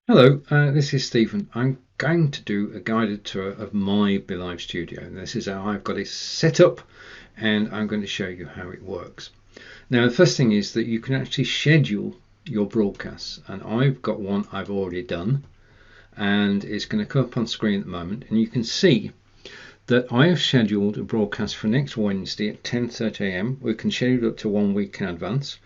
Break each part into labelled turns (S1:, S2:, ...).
S1: Hello, this is Stephen. I'm going to do a guided tour of my BeLive Studio. And this is how I've got it set up, and I'm going to show you how it works. Now, the first thing is that you can actually schedule your broadcasts, and I've got one I've already done, and it's going to come up on screen at the moment, and you can see that I have scheduled a broadcast for next Wednesday at 10:30 a.m. We can schedule up to 1 week in advance.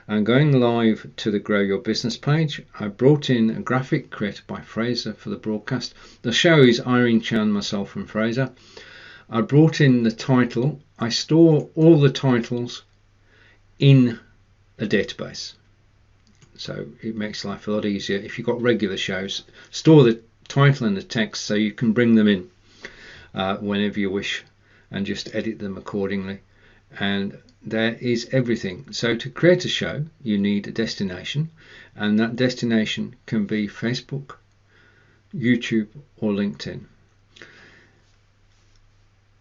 S1: I'm going live to the Grow Your Business page. I brought in a graphic created by Fraser for the broadcast. The show is Irene Chan, myself and Fraser. I brought in the title. I store all the titles in a database, so it makes life a lot easier. If you've got regular shows, store the title and the text so you can bring them in whenever you wish and just edit them accordingly. And there is everything. So to create a show, you need a destination, and that destination can be Facebook, YouTube, or LinkedIn.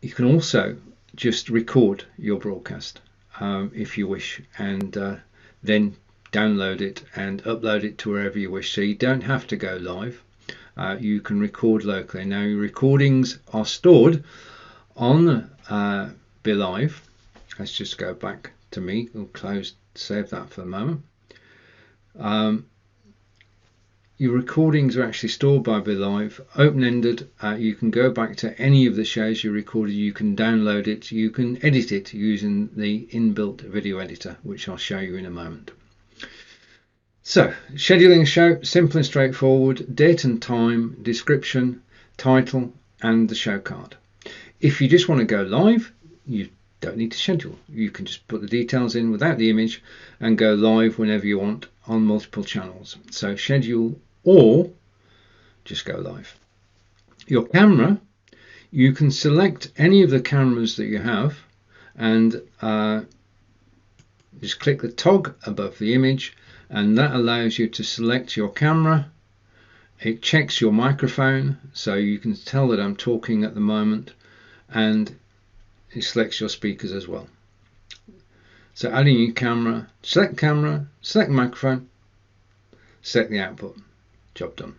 S1: You can also just record your broadcast if you wish, and then download it and upload it to wherever you wish. So you don't have to go live. You can record locally. Now, your recordings are stored on BeLive. Let's just go back to me. We'll save that for the moment. Your recordings are actually stored by BeLive, open-ended. You can go back to any of the shows you recorded. You can download it. You can edit it using the inbuilt video editor, which I'll show you in a moment. So, scheduling a show, simple and straightforward. Date and time, description, title, and the show card. If you just want to go live, you don't need to schedule. You can just put the details in without the image and go live whenever you want on multiple channels. So schedule or just go live. Your camera, you can select any of the cameras that you have and just click the toggle above the image, and that allows you to select your camera. It checks your microphone, so you can tell that I'm talking at the moment, and it selects your speakers as well. So adding your camera, select microphone, select the output. Job done.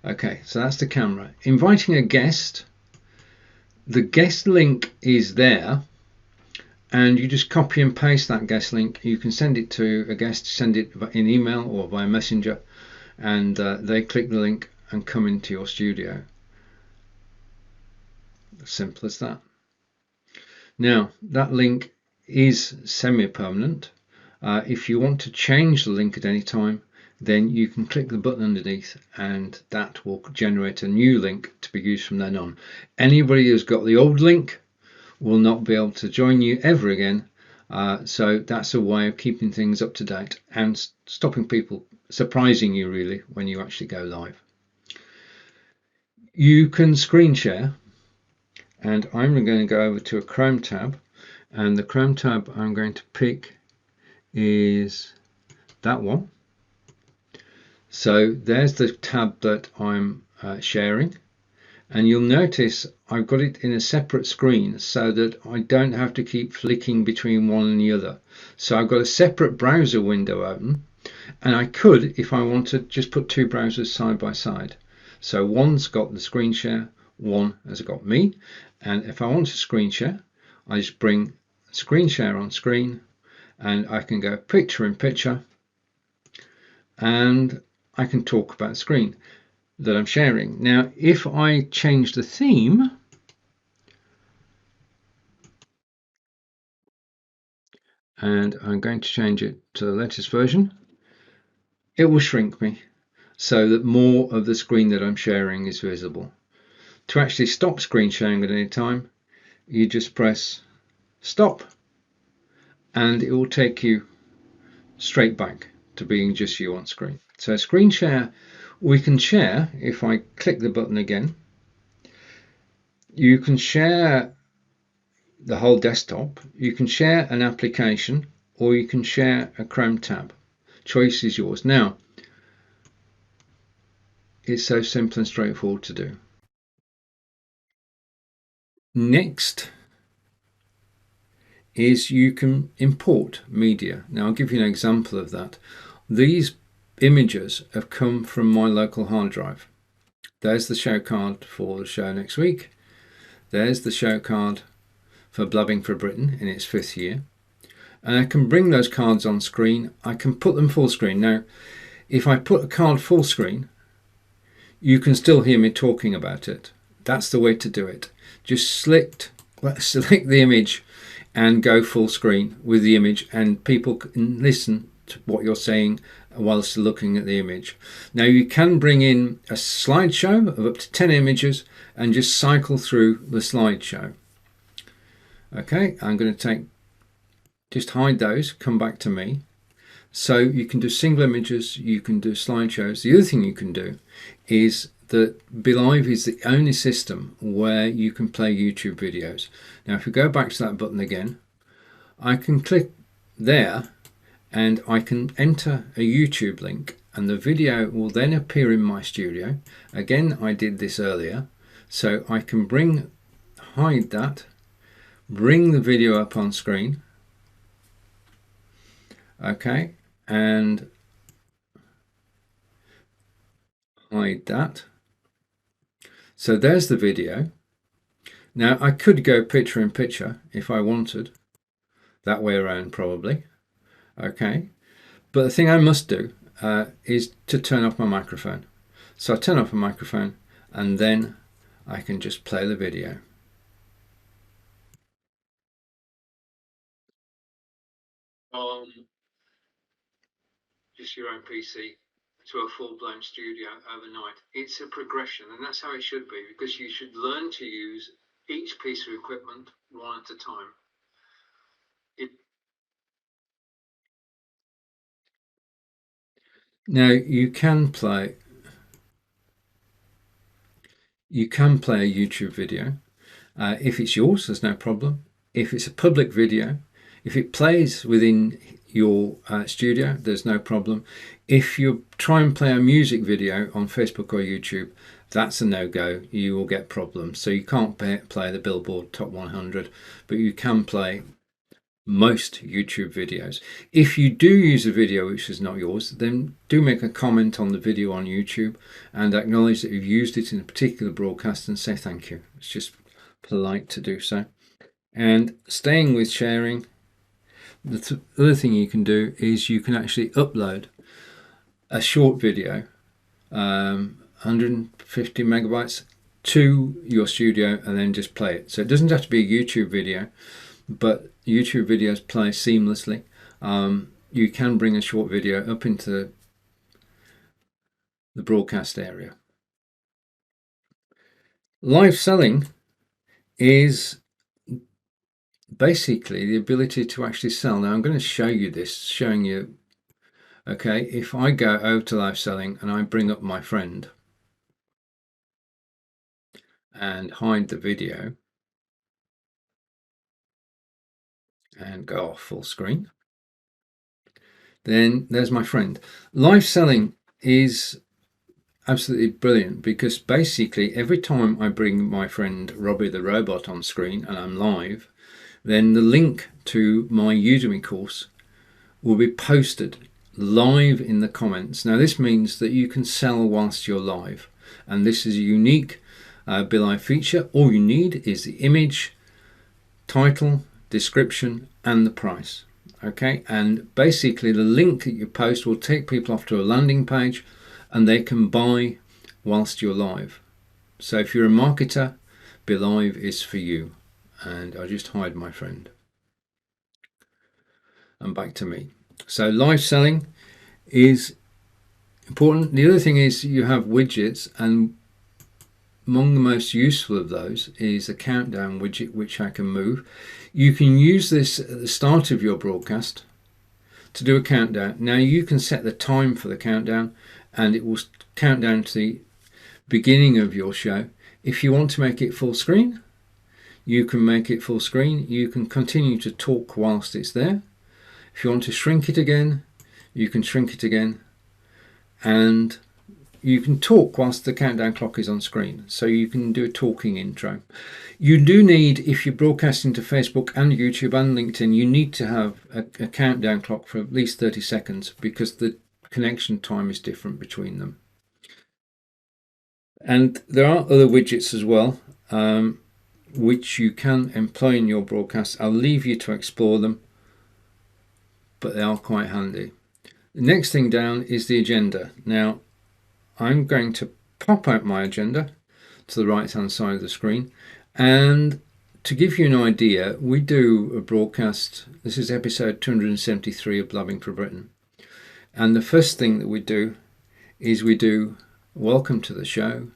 S1: Okay, so that's the camera. Inviting a guest, the guest link is there, and you just copy and paste that guest link. You can send it to a guest, send it in email or via messenger, and they click the link and come into your studio. As simple as that. Now, that link is semi-permanent. If you want to change the link at any time, then you can click the button underneath, and that will generate a new link to be used from then on. Anybody who's got the old link will not be able to join you ever again. So that's a way of keeping things up to date and stopping people surprising you really when you actually go live. You can screen share. And I'm going to go over to a Chrome tab, and the Chrome tab I'm going to pick is that one. So there's the tab that I'm sharing, and you'll notice I've got it in a separate screen so that I don't have to keep flicking between one and the other. So I've got a separate browser window open, and I could, if I wanted, just put two browsers side by side. So one's got the screen share, one has got me, and if I want to screen share, I just bring screen share on screen, and I can go picture in picture, and I can talk about the screen that I'm sharing. Now, if I change the theme, and I'm going to change it to the latest version, it will shrink me so that more of the screen that I'm sharing is visible. To actually stop screen sharing at any time, you just press stop, and it will take you straight back to being just you on screen. So screen share, we can share, if I click the button again, you can share the whole desktop, you can share an application, or you can share a Chrome tab. Choice is yours. Now, it's so simple and straightforward to do. Next is you can import media. Now I'll give you an example of that. These images have come from my local hard drive. There's the show card for the show next week. There's the show card for Blubbing for Britain in its 5th year. And I can bring those cards on screen. I can put them full screen. Now, if I put a card full screen, you can still hear me talking about it. That's the way to do it. Just select the image and go full screen with the image, and people can listen to what you're saying whilst looking at the image. Now you can bring in a slideshow of up to 10 images and just cycle through the slideshow. Okay, I'm going to just hide those, come back to me. So you can do single images, you can do slideshows. The other thing you can do is that BeLive is the only system where you can play YouTube videos. Now if we go back to that button again, I can click there and I can enter a YouTube link, and the video will then appear in my studio. Again, I did this earlier, so I can hide that, bring the video up on screen, okay, and hide that. So there's the video. Now I could go picture in picture if I wanted, that way around probably, okay, but the thing I must do is to turn off my microphone. So I turn off my microphone and then I can just play the video. Just your own PC to a full-blown studio overnight. It's a progression, and that's how it should be, because you should learn to use each piece of equipment one at a time. Now you can play a YouTube video. If it's yours, there's no problem. If it's a public video, if it plays within your studio, there's no problem. If you try and play a music video on Facebook or YouTube, that's a no-go. You will get problems. So you can't play the Billboard Top 100, but you can play most YouTube videos. If you do use a video which is not yours, then do make a comment on the video on YouTube and acknowledge that you've used it in a particular broadcast and say thank you. It's just polite to do so. And staying with sharing, the other thing you can do is you can actually upload a short video, 150 megabytes, to your studio and then just play it. So it doesn't have to be a YouTube video, but YouTube videos play seamlessly. You can bring a short video up into the broadcast area. Live selling is basically the ability to actually sell. Now I'm going to show you this, showing you, okay, if I go over to live selling and I bring up my friend and hide the video and go off full screen, then there's my friend. Live selling is absolutely brilliant because basically every time I bring my friend Robbie the robot on screen and I'm live, then the link to my Udemy course will be posted live in the comments. Now this means that you can sell whilst you're live, and this is a unique BeLive feature. All you need is the image, title, description and the price. Okay, and basically the link that you post will take people off to a landing page and they can buy whilst you're live. So if you're a marketer, BeLive is for you. And I'll just hide my friend and back to me. So live selling is important. The other thing is you have widgets, and among the most useful of those is a countdown widget which I can move. You can use this at the start of your broadcast to do a countdown. Now you can set the time for the countdown and it will count down to the beginning of your show. If you want to make it full screen, you can make it full screen. You can continue to talk whilst it's there. If you want to shrink it again, you can shrink it again, and you can talk whilst the countdown clock is on screen. So you can do a talking intro. You do need, if you're broadcasting to Facebook and YouTube and LinkedIn, you need to have a countdown clock for at least 30 seconds because the connection time is different between them. And there are other widgets as well, which you can employ in your broadcast. I'll leave you to explore them, but they are quite handy. The next thing down is the agenda. Now, I'm going to pop out my agenda to the right hand side of the screen, and to give you an idea, we do a broadcast. This is episode 273 of Blabbing for Britain, and the first thing that we do is we do welcome to the show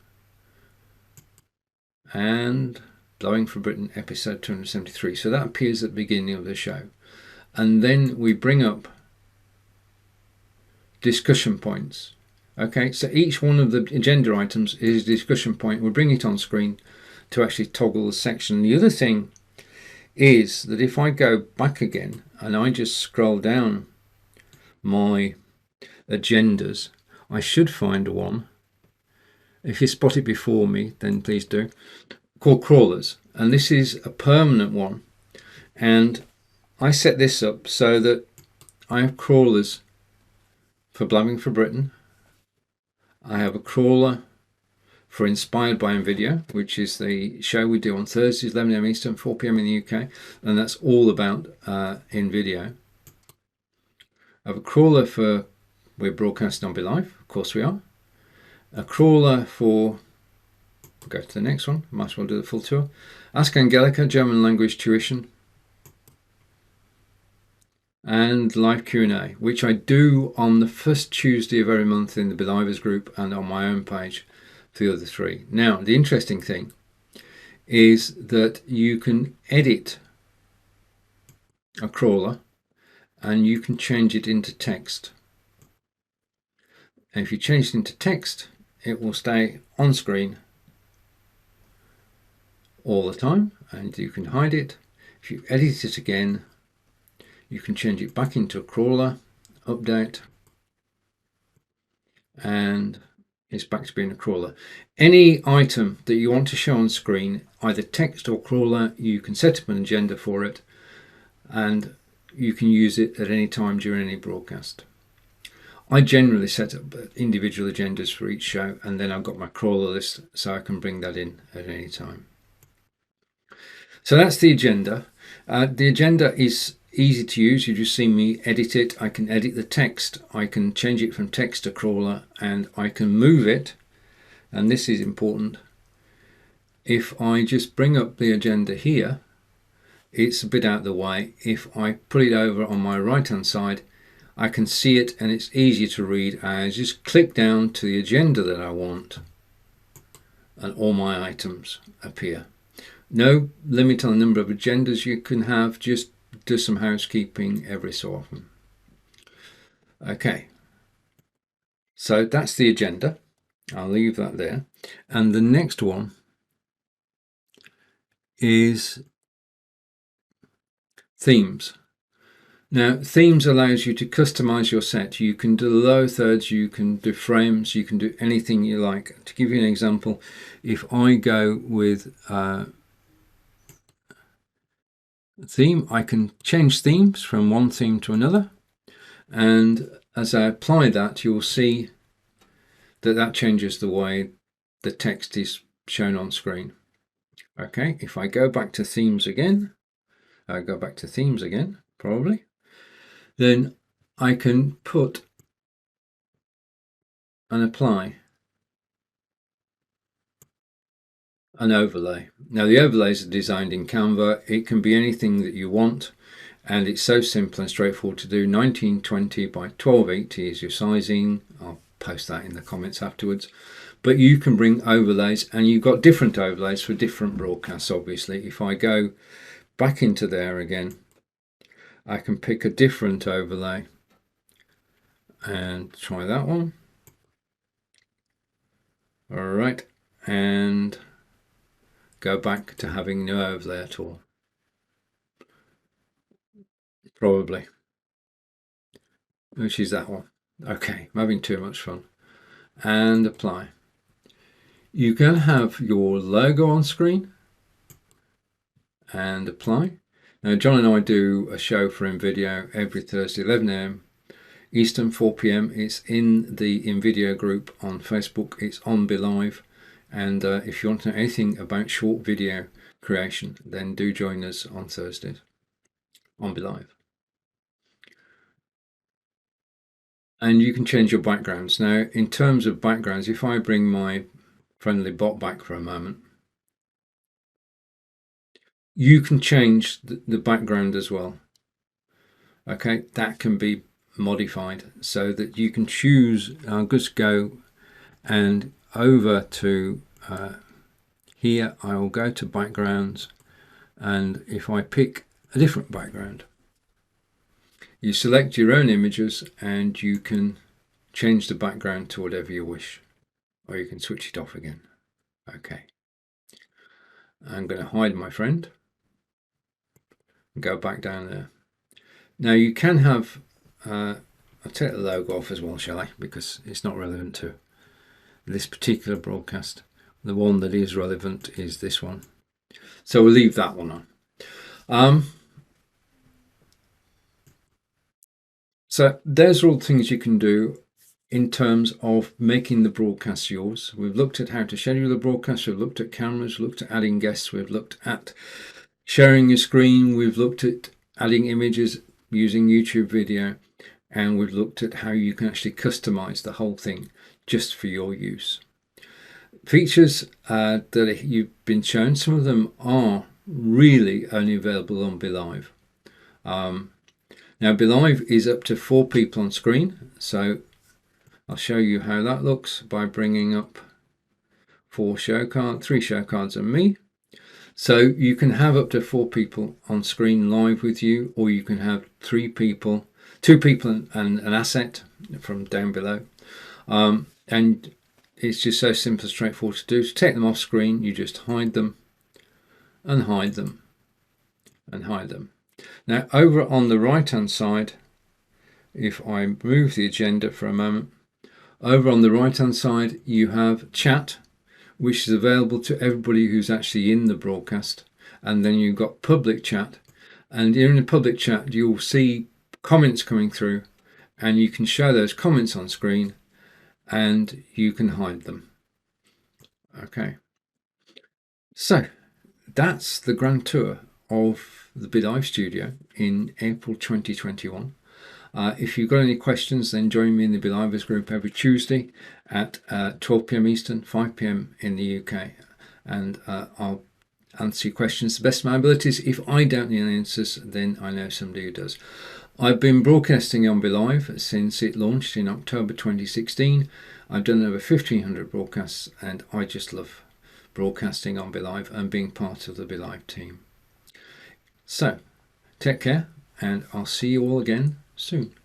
S1: and Blabbing for Britain episode 273. So that appears at the beginning of the show, and then we bring up discussion points. Okay, so each one of the agenda items is a discussion point. We'll bring it on screen to actually toggle the section. The other thing is that if I go back again and I just scroll down my agendas, I should find one. If you spot it before me, then please do. Called crawlers, and this is a permanent one. And I set this up so that I have crawlers for Blabbing for Britain. I have a crawler for Inspired by NVIDIA, which is the show we do on Thursdays, 11 AM Eastern, 4 PM in the UK, and that's all about NVIDIA. I have a crawler for, we're broadcasting on BeLive, of course we are. A crawler for, go to the next one, might as well do the full tour. Ask Angelica, German language tuition, and live Q&A, which I do on the first Tuesday of every month in the BeLivers group and on my own page for the other three. Now, the interesting thing is that you can edit a crawler and you can change it into text. And if you change it into text, it will stay on screen all the time, and you can hide it. If you edit it again, you can change it back into a crawler, update, and it's back to being a crawler. Any item that you want to show on screen, either text or crawler, you can set up an agenda for it, and you can use it at any time during any broadcast. I generally set up individual agendas for each show, and then I've got my crawler list so I can bring that in at any time. So that's the agenda. The agenda is easy to use. You just see me edit it. I can edit the text. I can change it from text to crawler, and I can move it. And this is important. If I just bring up the agenda here, it's a bit out of the way. If I put it over on my right hand side, I can see it, and it's easier to read. I just click down to the agenda that I want, and all my items appear. No limit on the number of agendas you can have, just do some housekeeping every so often. Okay, so that's the agenda. I'll leave that there. And the next one is themes. Now, themes allows you to customize your set. You can do low thirds, you can do frames, you can do anything you like. To give you an example, if I go with theme, I can change themes from one theme to another, and as I apply that, you'll see that that changes the way the text is shown on screen. Okay, if I go back to themes again, probably, then I can put and apply an overlay. Now, the overlays are designed in Canva. It can be anything that you want, and it's so simple and straightforward to do. 1920 by 1280 is your sizing. I'll post that in the comments afterwards. But you can bring overlays, and you've got different overlays for different broadcasts, obviously. If I go back into there again, I can pick a different overlay and try that one. All right, and go back to having no overlay at all. Probably. Which is that one. Okay, I'm having too much fun. And apply. You can have your logo on screen and apply. Now, John and I do a show for NVIDIA every Thursday, 11 AM Eastern, 4 p.m. It's in the InVideo group on Facebook. It's on BeLive. And if you want to know anything about short video creation, then do join us on Thursdays on BeLive. And you can change your backgrounds. Now, in terms of backgrounds, if I bring my friendly bot back for a moment, you can change the background as well. Okay, that can be modified so that you can choose. I'll just go and over to here. I will go to backgrounds, and if I pick a different background, you select your own images and you can change the background to whatever you wish, or you can switch it off again. Okay, I'm going to hide my friend and go back down there. Now you can have I'll take the logo off as well, shall I, because it's not relevant to this particular broadcast. The one that is relevant is this one, so we'll leave that one on. So there's all things you can do in terms of making the broadcast yours. We've looked at how to schedule the broadcast, we've looked at cameras, looked at adding guests, we've looked at sharing your screen, we've looked at adding images using YouTube video, and we've looked at how you can actually customize the whole thing just for your use. Features that you've been shown, some of them are really only available on BeLive. Now BeLive is up to 4 people on screen, so I'll show you how that looks by bringing up 3 show cards and me. So you can have up to 4 people on screen live with you, or you can have 2 people and an asset from down below. And it's just so simple and straightforward to do. To take them off screen, you just hide them and hide them and hide them. Now over on the right hand side, if I move the agenda for a moment, over on the right hand side you have chat, which is available to everybody who's actually in the broadcast, and then you've got public chat, and in the public chat you'll see comments coming through, and you can show those comments on screen and you can hide them. Okay, so that's the grand tour of the BeLive Studio in April 2021. If you've got any questions, then join me in the BeLivers group every Tuesday at 12 p.m. Eastern, 5 p.m. in the UK, and I'll answer your questions to the best of my abilities. If I don't know the answers, then I know somebody who does. I've been broadcasting on BeLive since it launched in October 2016. I've done over 1,500 broadcasts, and I just love broadcasting on BeLive and being part of the BeLive team. So, take care, and I'll see you all again soon.